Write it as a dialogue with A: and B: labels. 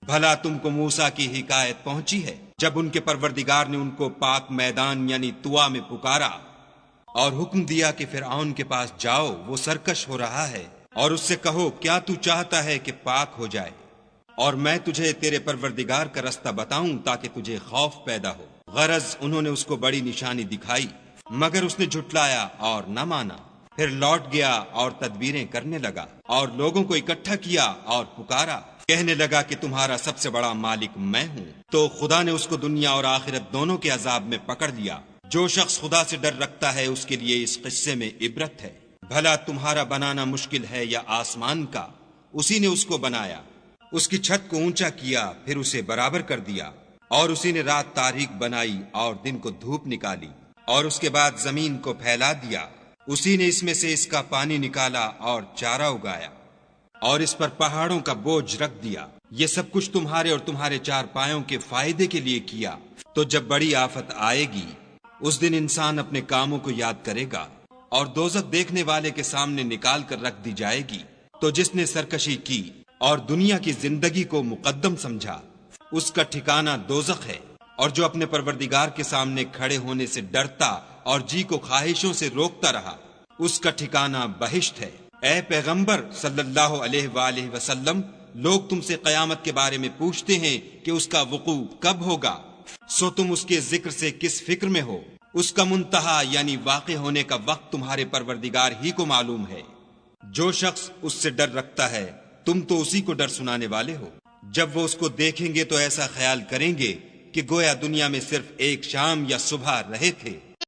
A: بھلا تم کو موسیٰ کی حکایت پہنچی ہے جب ان کے پروردگار نے ان کو پاک میدان یعنی طوا میں پکارا اور حکم دیا کہ فرعون کے پاس جاؤ، وہ سرکش ہو رہا ہے، اور اس سے کہو کیا تو چاہتا ہے کہ پاک ہو جائے اور میں تجھے تیرے پروردگار کا رستہ بتاؤں تاکہ تجھے خوف پیدا ہو۔ غرض انہوں نے اس کو بڑی نشانی دکھائی مگر اس نے جھٹلایا اور نہ مانا، پھر لوٹ گیا اور تدبیریں کرنے لگا اور لوگوں کو اکٹھا کیا اور پکارا، کہنے لگا کہ تمہارا سب سے بڑا مالک میں ہوں۔ تو خدا نے اس کو دنیا اور آخرت دونوں کے عذاب میں پکڑ لیا۔ جو شخص خدا سے ڈر رکھتا ہے اس کے لیے اس قصے میں عبرت ہے۔ بھلا تمہارا بنانا مشکل ہے یا آسمان کا؟ اسی نے اس کو بنایا، اس کی چھت کو اونچا کیا، پھر اسے برابر کر دیا، اور اسی نے رات تاریک بنائی اور دن کو دھوپ نکالی، اور اس کے بعد زمین کو پھیلا دیا۔ اسی نے اس میں سے اس کا پانی نکالا اور چارہ اگایا، اور اس پر پہاڑوں کا بوجھ رکھ دیا۔ یہ سب کچھ تمہارے اور تمہارے چار پایوں کے فائدے کے لیے کیا۔ تو جب بڑی آفت آئے گی اس دن انسان اپنے کاموں کو یاد کرے گا، اور دوزخ دیکھنے والے کے سامنے نکال کر رکھ دی جائے گی۔ تو جس نے سرکشی کی اور دنیا کی زندگی کو مقدم سمجھا اس کا ٹھکانہ دوزخ ہے، اور جو اپنے پروردگار کے سامنے کھڑے ہونے سے ڈرتا اور جی کو خواہشوں سے روکتا رہا اس کا ٹھکانہ بہشت ہے۔ اے پیغمبر صلی اللہ علیہ وآلہ وسلم، لوگ تم سے قیامت کے بارے میں پوچھتے ہیں کہ اس کا وقوع کب ہوگا، سو تم اس کے ذکر سے کس فکر میں ہو؟ اس کا منتہا یعنی واقع ہونے کا وقت تمہارے پروردگار ہی کو معلوم ہے۔ جو شخص اس سے ڈر رکھتا ہے تم تو اسی کو ڈر سنانے والے ہو۔ جب وہ اس کو دیکھیں گے تو ایسا خیال کریں گے کہ گویا دنیا میں صرف ایک شام یا صبح رہے تھے۔